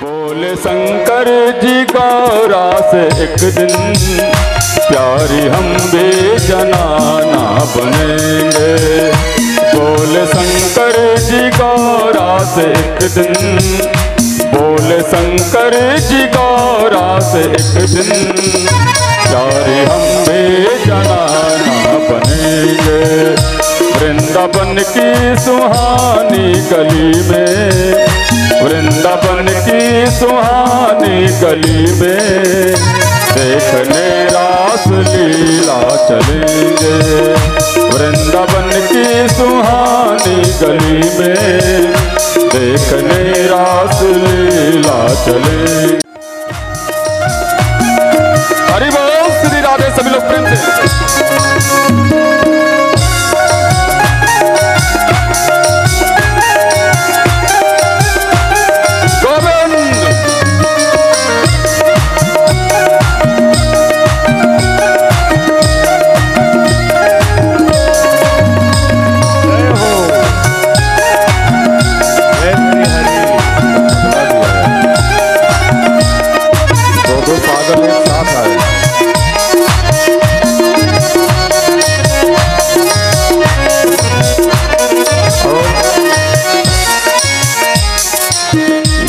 बोले शंकर जी गौरा से एक दिन प्यारी हम बेजनाना बनेंगे। बोले शंकर जी गौरा से एक दिन, बोले शंकर जी गौरा से एक दिन प्यारी हम बेजनाना बनेंगे। वृंदावन की सुहानी गली में, वृंदावन की सुहानी गली में देखने रास लीला चलेंगे। वृंदावन की सुहानी गली में देखने रास लीला चलेंगे। हरि बोल श्री राधे। सभी लोग प्रेम से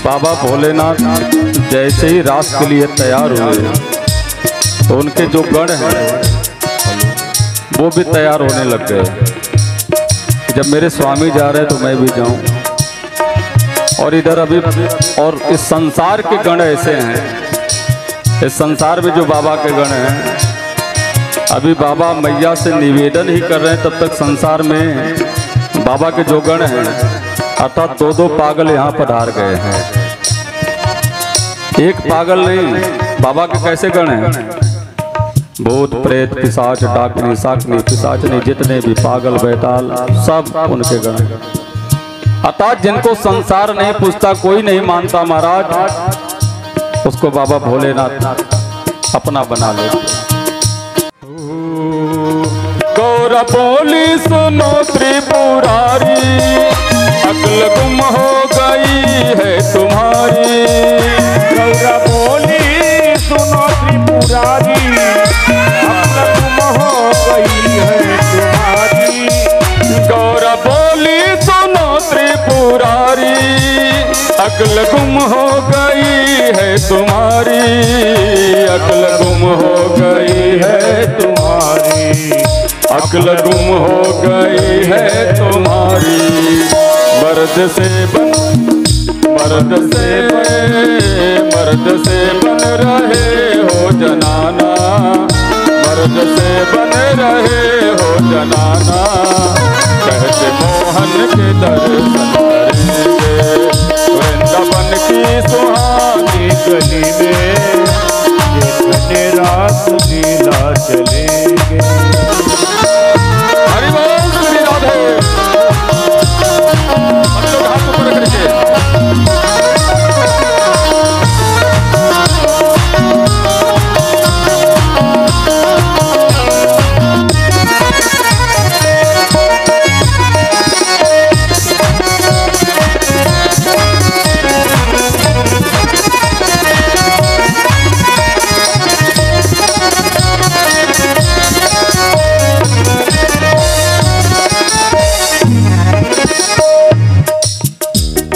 बाबा भोलेनाथ जैसे ही रास के लिए तैयार हुए तो उनके जो गण हैं वो भी तैयार होने लग गए। जब मेरे स्वामी जा रहे तो मैं भी जाऊं। और इधर अभी और इस संसार के गण ऐसे हैं, इस संसार में जो बाबा के गण हैं अभी बाबा मैया से निवेदन ही कर रहे हैं, तब तक संसार में बाबा के जो गण हैं अर्थात दो पागल यहाँ पधार गए हैं। एक पागल नहीं, बाबा के कैसे गण हैं? भूत प्रेत पिशाच डाकनी साकनी पिशाचनी जितने भी पागल बैताल सब उनके गण हैं। अर्थात जिनको संसार नहीं पूछता, कोई नहीं मानता महाराज, उसको बाबा भोलेनाथ अपना बना लेते। गौरा बोली सुनो त्रिपुरारी, अक्ल गुम हो गई है तुम्हारी। गौरा बोली सुनो त्रिपुरारी, अक्ल गुम हो गई है तुम्हारी। गौरा बोली सुनो त्रिपुरारी, अक्ल गुम हो गई है तुम्हारी। अक्ल गुम हो गई है तुम्हारी, अक्ल गुम हो गई है तुम्हारी। मर्द से बन, मर्द से बन रहे हो जनाना, मर्द से बन रहे हो जनाना। कहते मोहन के दर्शन करेंगे वृंदावन की सुहानी गली में देखने रास लीला चलेंगे। हरि बोल श्री राधे। हम लोग हाथ ऊपर करके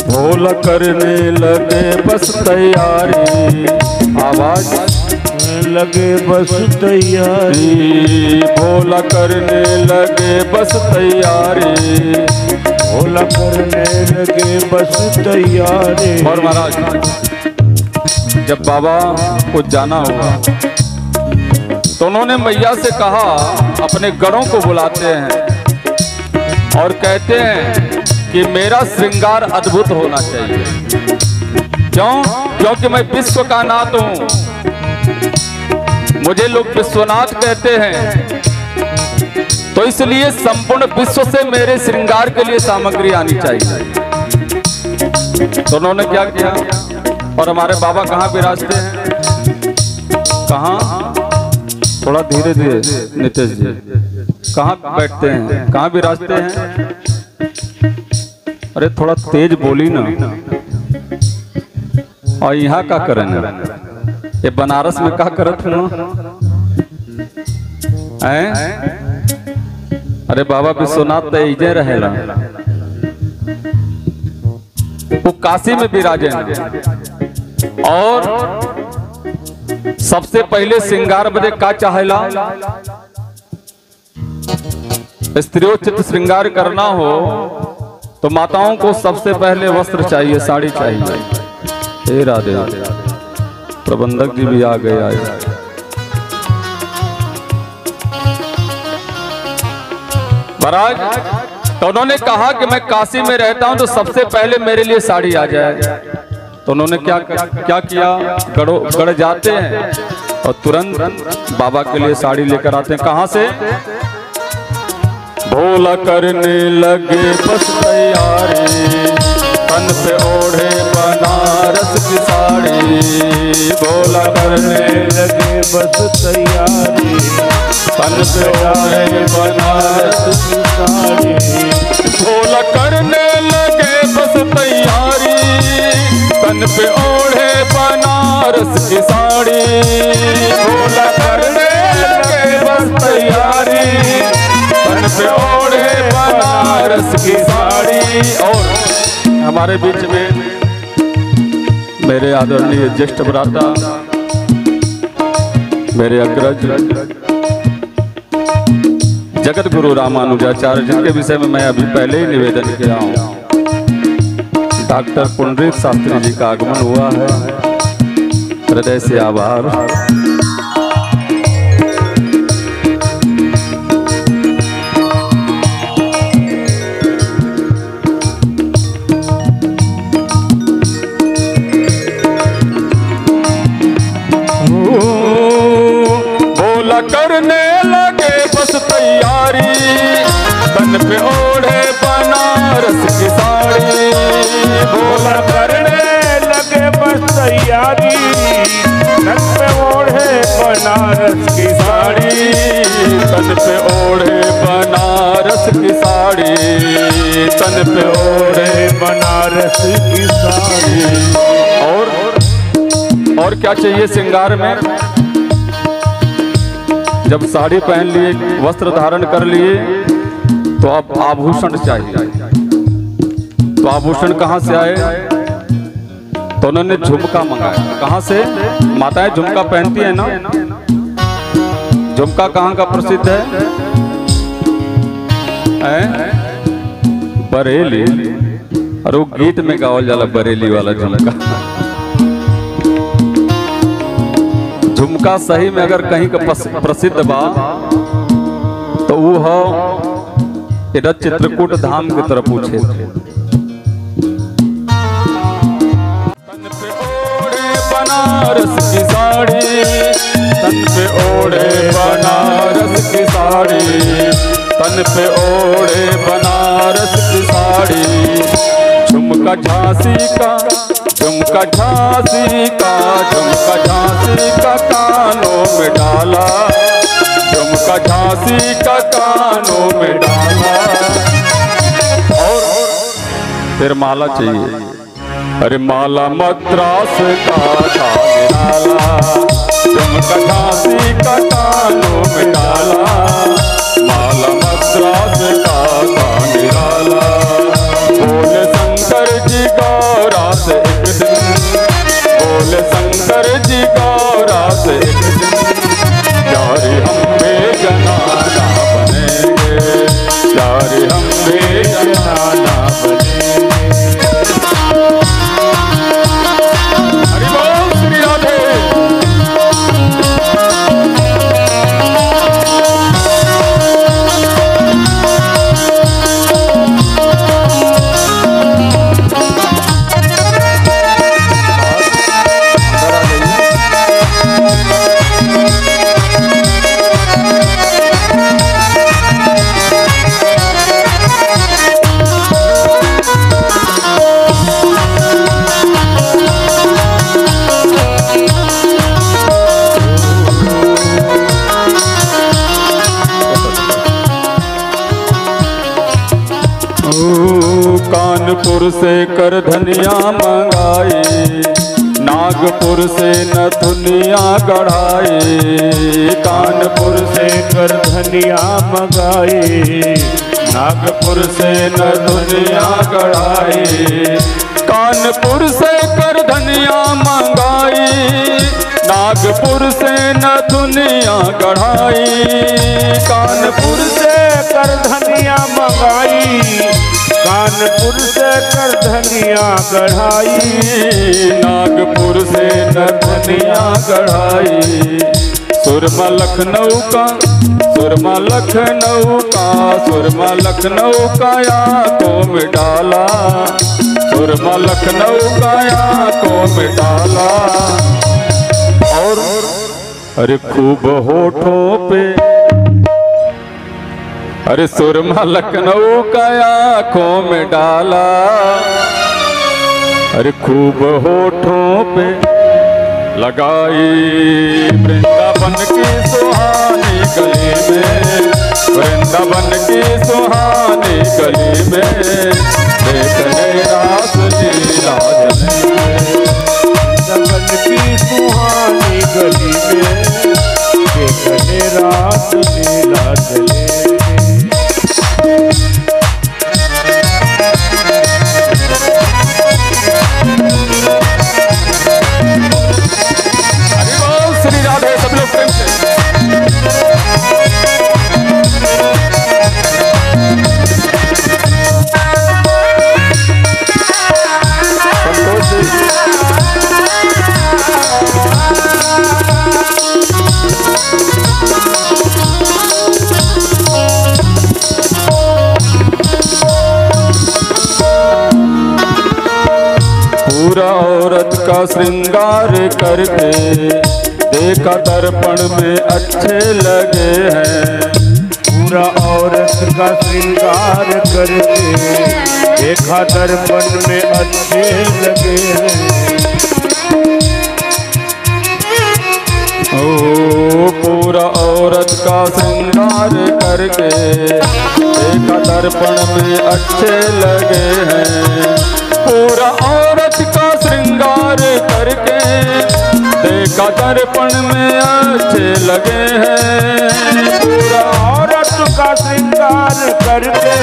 भोला करने लगे बस तैयारी, आवाज लगे बस तैयारी। भोला करने लगे बस तैयारी, भोला करने लगे बस तैयारी। और महाराज जब बाबा को जाना होगा तो उन्होंने मैया से कहा अपने गणों को बुलाते हैं और कहते हैं कि मेरा श्रृंगार अद्भुत होना चाहिए। क्यों? क्योंकि मैं विश्व का नाथ हूं, मुझे लोग विश्वनाथ कहते हैं, तो इसलिए संपूर्ण विश्व से मेरे श्रृंगार के लिए सामग्री आनी चाहिए। तो उन्होंने क्या किया? और हमारे बाबा कहाँ विराजते हैं? कहाँ? थोड़ा धीरे धीरे नितेश जी, कहाँ बैठते हैं? कहाँ विराजते हैं? अरे थोड़ा तेज बोली ना। और यहाँ का करेंगे, ये बनारस में का करत हूँ? अरे बाबा विश्वनाथ तो इजे रहेला, वो काशी में विराजे और सबसे पहले श्रृंगार बदे का चाहेला? स्त्रियोचित श्रृंगार करना हो तो माताओं को सबसे पहले वस्त्र चाहिए, साड़ी चाहिए। हे राधे, प्रबंधक जी भी आ गए आए। महाराज तो उन्होंने कहा कि मैं काशी में रहता हूं तो सबसे पहले मेरे लिए साड़ी आ जाए। तो उन्होंने क्या किया, गढ़ जाते हैं और तुरंत बाबा के लिए साड़ी लेकर आते हैं। कहां से? भोला करने लगे बस तैयारी, तन पे ओढ़े बनारस की साड़ी। भोला करने लगे बस तैयारी, तन पे ओढ़े बनारस की साड़ी। भोला करने लगे बस तैयारी, तन पे ओढ़े बनारस की साड़ी। भोला करने लगे बस तैयारी, तन पे ओढ़े बनारस की साड़ी। और हमारे बीच में मेरे आदरणीय ज्येष्ठ भ्राता, मेरे अग्रज जगत गुरु रामानुजाचार्य, जिनके विषय में मैं अभी पहले ही निवेदन किया हूँ, डॉक्टर पुंडरीक शास्त्री जी का आगमन हुआ है। हृदय से आभार। करने लगे बस तैयारी, तन पे ओढ़े बनारस की साड़ी। भोला करने लगे बस तैयारी, तन पे ओढ़े बनारस की साड़ी। तन पे ओढ़े बनारस की साड़ी, तन पे ओढ़े बनारस की साड़ी। और क्या चाहिए श्रृंगार में? जब साड़ी पहन लिए, वस्त्र धारण कर लिए, तो अब आभूषण चाहिए। तो आभूषण कहाँ से आए? तो उन्होंने झुमका मंगाया। कहाँ से? माताएं झुमका पहनती है ना। झुमका कहाँ का प्रसिद्ध है? बरेली। और वो गीत में गावल जाला बरेली वाला झुमका। झुमका सही में अगर कहीं का प्रसिद्ध बा तो वो हो इधर चित्रकूट धाम की तरफ पूछे। तन पे ओढ़े बनारस की साड़ी, तन पे ओढ़े बनारस की साड़ी, तन पे ओढ़े बनारस की साड़ी। झुमका झांसी का, झुमका झांसी का, झुमका झांसी का कानों में डाला, झुमका झांसी का कानों में डाला। और फिर माला चाहिए। अरे माला मद्रास का था निराला, झुमका झांसी का कानों में डाला, माला मद्रास का था निराला। बोले शंकर जी गौरा से एक दिन, बोले शंकर जी गौरा से एक दिन, यारी हम बेगाना बनेंगे, यारी हम बेगाना बनेंगे। हरि बोल श्री राधे। कानपुर से कर धनिया मंगाई, नागपुर से नथुनिया गढ़ाए, कानपुर से कर धनिया मंगाए, नागपुर से नथुनिया गढ़ाए, कानपुर से कर धनिया मंगाई, नागपुर से नथुनिया गढ़ाई, कानपुर से कर धनिया मंगाई, कानपुर से कर धनिया गढ़ाई, नागपुर से नथुनिया गढ़ाई। सुरमा लखनऊ का, सुरमा लखनऊ का, सुरमा लखनऊ का आंखों में डाला, सुरमा लखनऊ का आंखों में डाला। और अरे खूब होठों पे, अरे सुरमा लखनऊ का आंखों में डाला, अरे खूब होठों पे लगाई, वृंदावन की सुहानी गली में, वृंदावन की सुहानी गली में, देखने रास लीला चले, वृंदावन की सुहानी गली में, देखने रास लीला चले। श्री राधे सब लोग प्रेम से। पूरा औरत का श्रृंगार करके देखा दर्पण में अच्छे लगे हैं, पूरा औरत का श्रृंगार करके देखा दर्पण में अच्छे लगे हैं। ओ पूरा औरत का श्रृंगार करके देखा दर्पण में अच्छे लगे हैं, पूरा औरत का श्रृंगार करके देखा दर्पण में अच्छे लगे हैं, पूरा औरत का श्रृंगार करके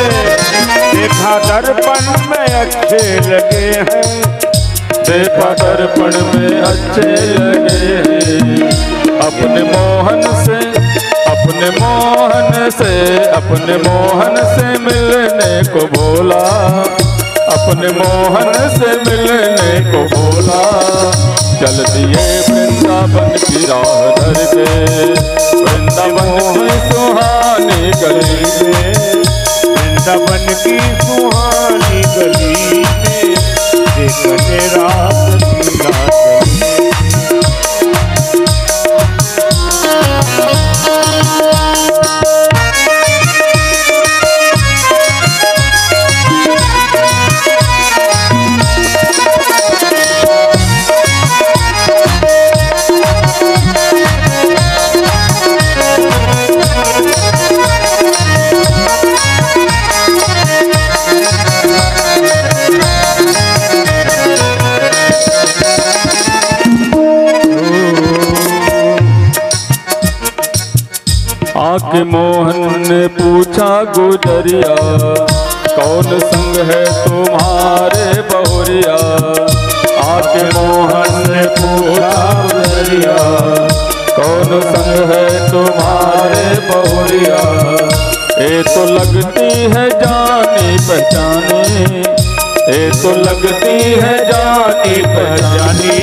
देखा दर्पण में अच्छे लगे हैं, देखा दर्पण में अच्छे लगे हैं। अपने मोहन से, अपने मोहन से, अपने मोहन से मिलने को बोला, अपने मोहन से मिलने को बोला, चल दिए वृंदावन की राह धर के, वृंदावन की सुहानी गली में, वृंदावन की सुहानी गली में, देखने रास लीला चले। आके मोहन ने पूछा गुजरिया, कौन संग है तुम्हारे बहुरिया, आके मोहन ने पूछा गुजरिया, कौन संग है तुम्हारे बहुरिया, ये तो लगती है जानी पहचानी, ये तो लगती है जानी पहचानी,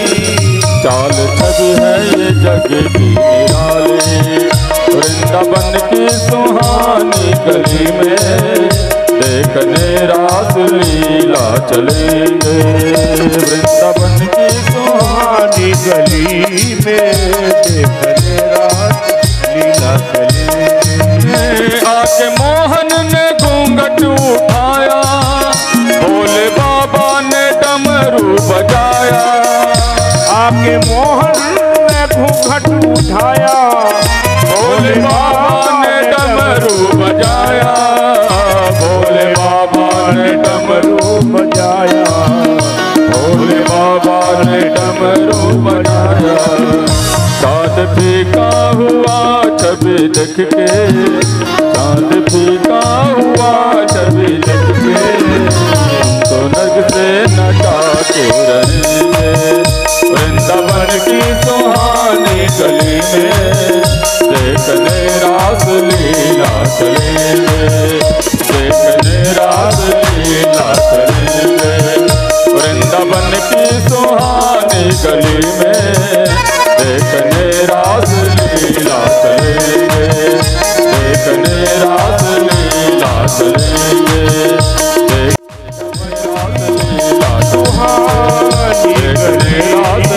चाल छवि है ये जग की निराली, वृंदावन की सुहानी गली में, देखने रास लीला चलेंगे, वृंदावन की सुहानी गली में, देखने रास लीला चलेंगे। आके मोहन ने घूंघट उठाया, भोले बाबा ने डमरू बजाया, आके मोहन ने घूंघट उठाया, भोले बाबा ने डमरू बजाया, भोले बाबा ने डमरू बजाया, भोले बाबा ने डमरू बनाया, चाँद फीका हुआ छवि देख के, चाँद फीका हुआ छवि देख के, तो नग से नटा के रहेंगे वृंदावन की सुहानी गली में, देखने रास लीला चलेंगे, देखने रास लीला चलेंगे वृंदावन की सुहानी गली में, देखने रास लीला चलेंगे, देखने रास लीला चलेंगे, देखने रास लीला सुहानी गली, देखने रास